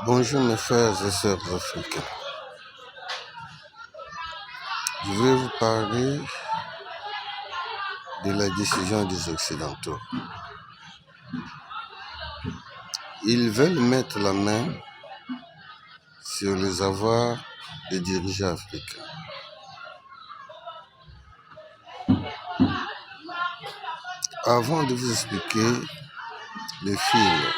Bonjour mes frères et sœurs africains. Je vais vous parler de la décision des Occidentaux. Ils veulent mettre la main sur les avoirs des dirigeants africains. Avant de vous expliquer le fil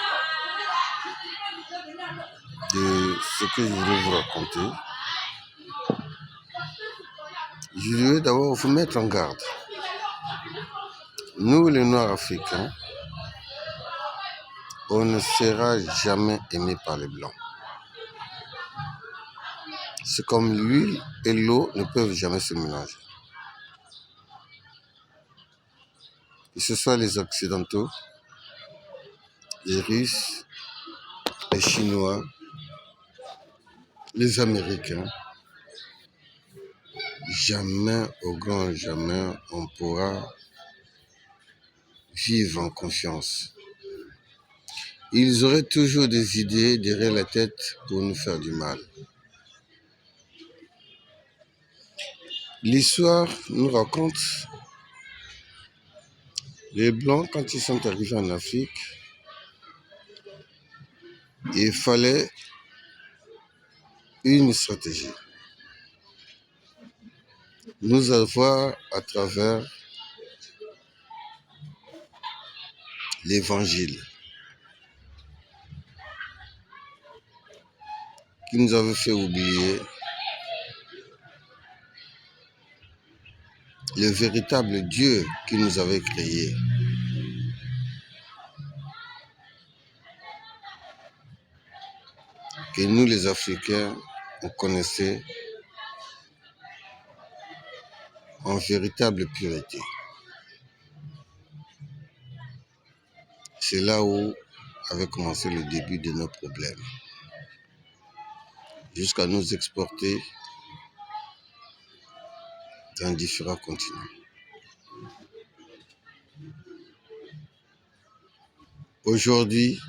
de ce que je voulais vous raconter, je voulais d'abord vous mettre en garde. Nous, les Noirs africains, on ne sera jamais aimé par les Blancs. C'est comme l'huile et l'eau ne peuvent jamais se mélanger. Que ce soit les Occidentaux, les Russes, les Chinois, les Américains, jamais, au grand jamais, on pourra vivre en confiance. Ils auraient toujours des idées derrière la tête pour nous faire du mal. L'histoire nous raconte les Blancs, quand ils sont arrivés en Afrique, il fallait une stratégie. Nous avoir à travers l'évangile qui nous avait fait oublier le véritable Dieu qui nous avait créés. Que nous les Africains, on connaissait en véritable pureté. C'est là où avait commencé le début de nos problèmes. Jusqu'à nous exporter dans différents continents. Aujourd'hui,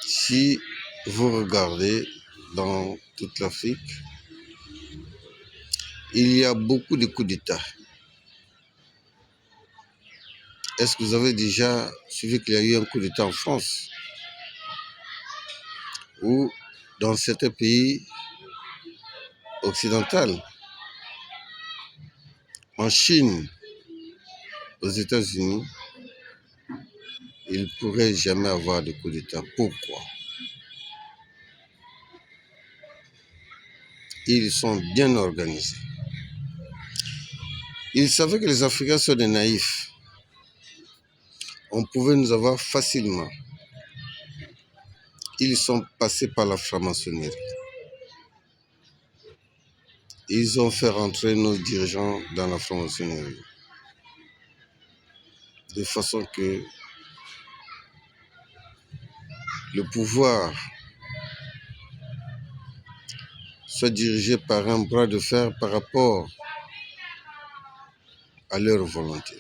si vous regardez dans toute l'Afrique, il y a beaucoup de coups d'État. Est-ce que vous avez déjà suivi qu'il y a eu un coup d'État en France ou dans certains pays occidentaux, en Chine, aux États-Unis, il ne pourrait jamais avoir de coup d'État. Pourquoi? Ils sont bien organisés. Ils savaient que les Africains sont des naïfs. On pouvait nous avoir facilement. Ils sont passés par la franc-maçonnerie. Ils ont fait rentrer nos dirigeants dans la franc-maçonnerie. De façon que le pouvoir soit dirigé par un bras de fer par rapport à leur volonté.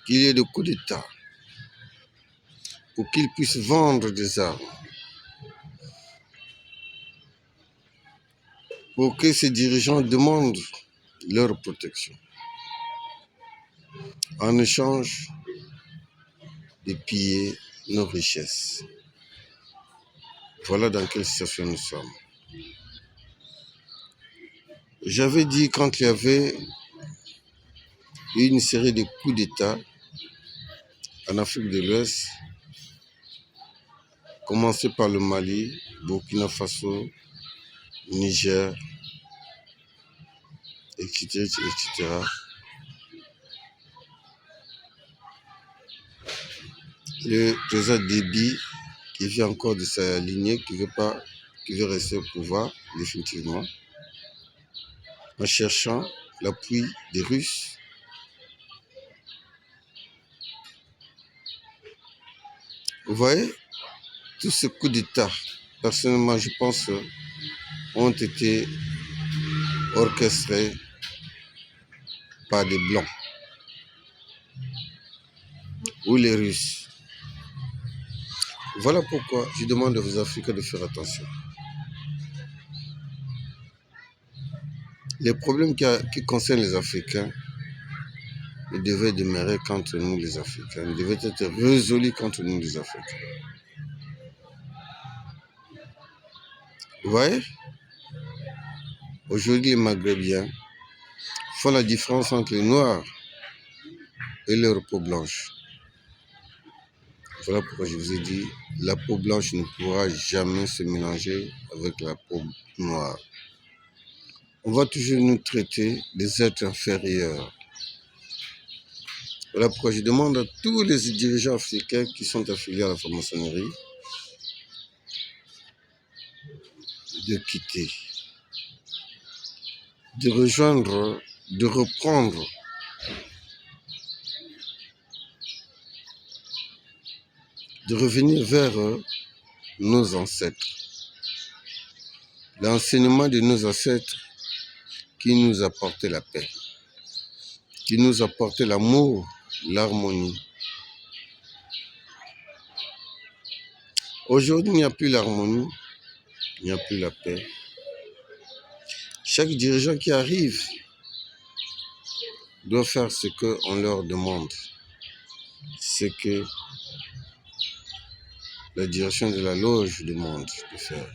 Qu'il y ait des coups d'État pour qu'ils puissent vendre des armes, pour que ces dirigeants demandent leur protection en échange de piller nos richesses. Voilà dans quelle situation nous sommes. J'avais dit quand il y avait une série de coups d'État en Afrique de l'Ouest, commencé par le Mali, Burkina Faso, Niger, etc. Le président Déby, qui vient encore de sa lignée, qui veut rester au pouvoir définitivement, en cherchant l'appui des Russes. Vous voyez, tous ces coups d'État, personnellement, je pense, ont été orchestrés par des Blancs ou les Russes. Voilà pourquoi je demande aux Africains de faire attention. Les problèmes qui concernent les Africains ne devaient demeurer qu'entre nous les Africains, ils devaient être résolus qu'entre nous les Africains. Vous voyez, aujourd'hui les Maghrébiens font la différence entre les Noirs et leur peau blanche. Voilà pourquoi je vous ai dit, la peau blanche ne pourra jamais se mélanger avec la peau noire. On va toujours nous traiter des êtres inférieurs. Voilà pourquoi je demande à tous les dirigeants africains qui sont affiliés à la franc-maçonnerie de quitter, de rejoindre, de reprendre de revenir vers nos ancêtres. L'enseignement de nos ancêtres qui nous apportait la paix, qui nous apportait l'amour, l'harmonie. Aujourd'hui, il n'y a plus l'harmonie, il n'y a plus la paix. Chaque dirigeant qui arrive doit faire ce qu'on leur demande, ce que la direction de la loge demande de faire.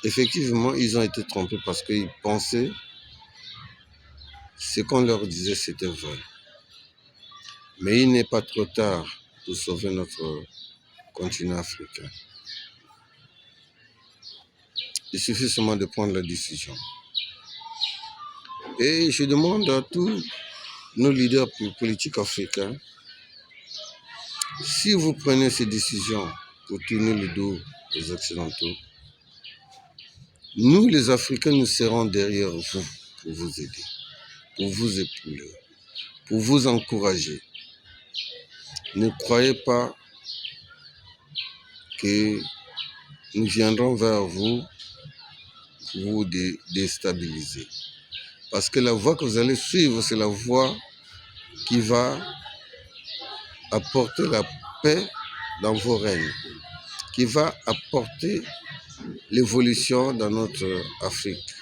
Effectivement, ils ont été trompés parce qu'ils pensaient ce qu'on leur disait, c'était vrai. Mais il n'est pas trop tard pour sauver notre continent africain. Il suffit seulement de prendre la décision. Et je demande à tous nos leaders politiques africains, si vous prenez ces décisions pour tourner le dos aux Occidentaux, nous les Africains, nous serons derrière vous pour vous aider, pour vous épauler, pour vous encourager. Ne croyez pas que nous viendrons vers vous pour vous déstabiliser. Parce que la voie que vous allez suivre, c'est la voie qui va apporter la paix dans vos règnes, qui va apporter l'évolution dans notre Afrique.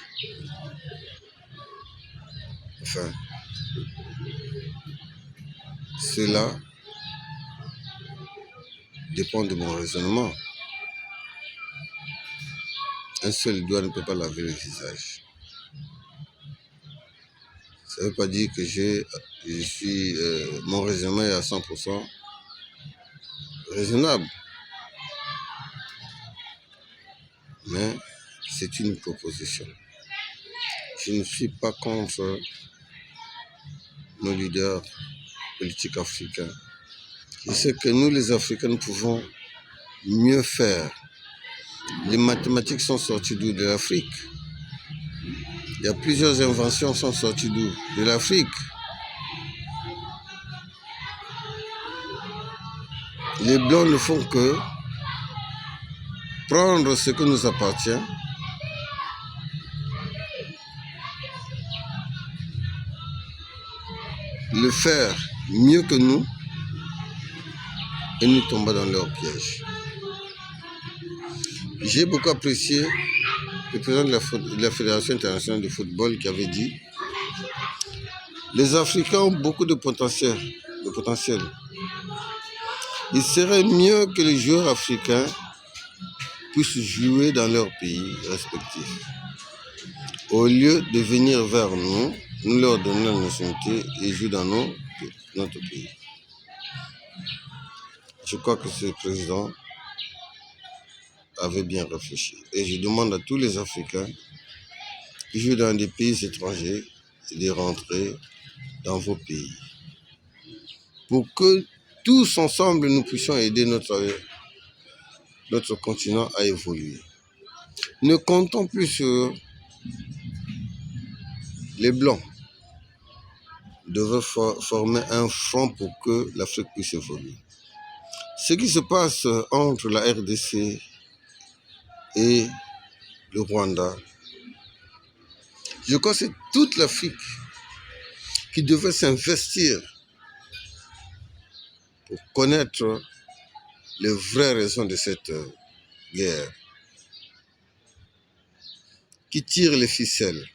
Enfin, cela dépend de mon raisonnement. Un seul doigt ne peut pas laver le visage. Ça ne veut pas dire que mon raisonnement est à 100% raisonnable. Mais c'est une proposition. Je ne suis pas contre nos leaders politiques africains. Je sais que nous, les Africains, nous pouvons mieux faire. Les mathématiques sont sorties d'où? De l'Afrique. Il y a plusieurs inventions qui sont sorties d'où? De l'Afrique. Les Blancs ne font que prendre ce qui nous appartient, le faire mieux que nous et nous tomber dans leur piège. J'ai beaucoup apprécié le président de la Fédération internationale de football qui avait dit « Les Africains ont beaucoup de potentiel. Il serait mieux que les joueurs africains puissent jouer dans leur pays respectif. Au lieu de venir vers nous, nous leur donnons la nationalité et jouer dans notre pays. » Je crois que ce président avait bien réfléchi. Et je demande à tous les Africains qui jouent dans des pays étrangers de rentrer dans vos pays. Pour que tous ensemble, nous puissions aider notre continent à évoluer. Ne comptons plus sur les Blancs. Ils devraient former un front pour que l'Afrique puisse évoluer. Ce qui se passe entre la RDC et le Rwanda, je crois que c'est toute l'Afrique qui devait s'investir pour connaître les vraies raisons de cette guerre. Qui tire les ficelles?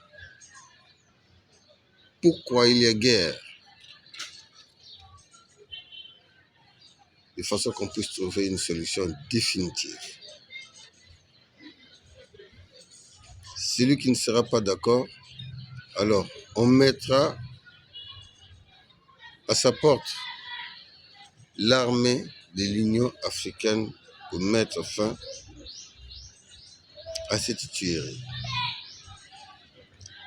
Pourquoi il y a guerre? De façon qu'on puisse trouver une solution définitive. Celui qui ne sera pas d'accord, alors on mettra à sa porte l'armée de l'Union africaine pour mettre fin à cette tuerie.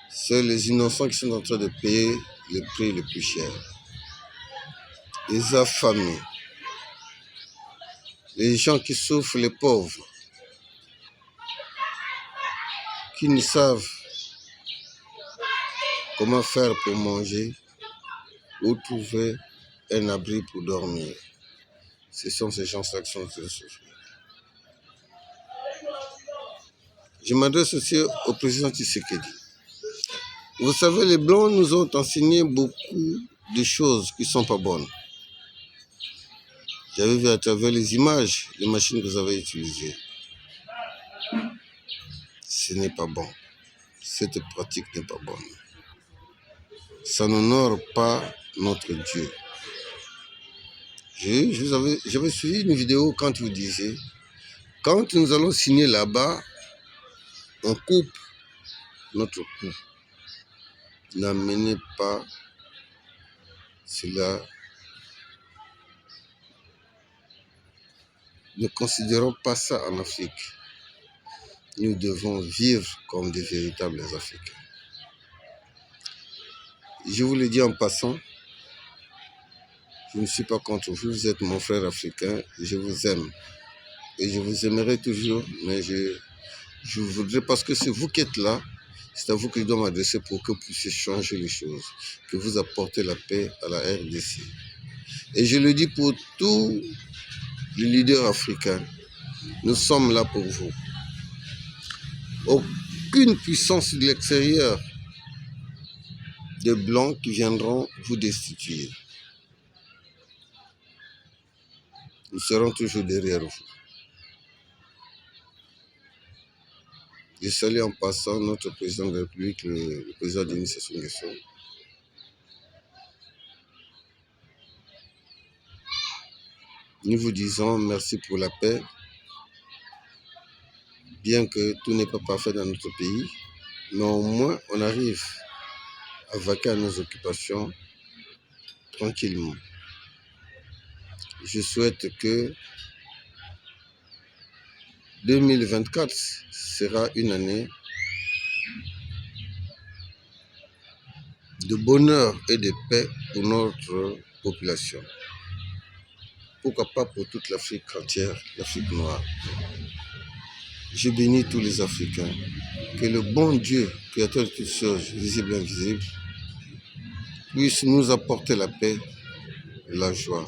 C'est les innocents qui sont en train de payer le prix le plus cher. Les affamés, les gens qui souffrent, les pauvres, qui ne savent comment faire pour manger ou trouver un abri pour dormir. Ce sont ces gens-là qui sont en train de souffrir. Je m'adresse aussi au président Tshisekedi. Vous savez, les Blancs nous ont enseigné beaucoup de choses qui ne sont pas bonnes. J'avais vu à travers les images, les machines que vous avez utilisées. Ce n'est pas bon. Cette pratique n'est pas bonne. Ça n'honore pas notre Dieu. J'avais suivi une vidéo quand vous disiez, quand nous allons signer là-bas, on coupe notre cou. N'amenez pas cela. Ne considérons pas ça en Afrique. Nous devons vivre comme des véritables Africains. Je vous le dis en passant, je ne suis pas contre vous, vous êtes mon frère africain, je vous aime. Et je vous aimerai toujours, mais je voudrais, parce que c'est vous qui êtes là, c'est à vous que je dois m'adresser pour que vous puissiez changer les choses, que vous apportez la paix à la RDC. Et je le dis pour tous les leaders africains, nous sommes là pour vous. Aucune puissance de l'extérieur de Blancs qui viendront vous destituer. Nous serons toujours derrière vous. Je salue en passant notre président de la République, le président Denis Sassou Nguesso. Nous vous disons merci pour la paix, bien que tout n'est pas parfait dans notre pays, mais au moins on arrive à vaquer à nos occupations tranquillement. Je souhaite que 2024 sera une année de bonheur et de paix pour notre population. Pourquoi pas pour toute l'Afrique entière, l'Afrique noire. Je bénis tous les Africains. Que le bon Dieu, créateur de toutes choses, visibles et invisibles, puisse nous apporter la paix, la joie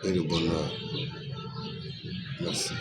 et le bonheur. Merci.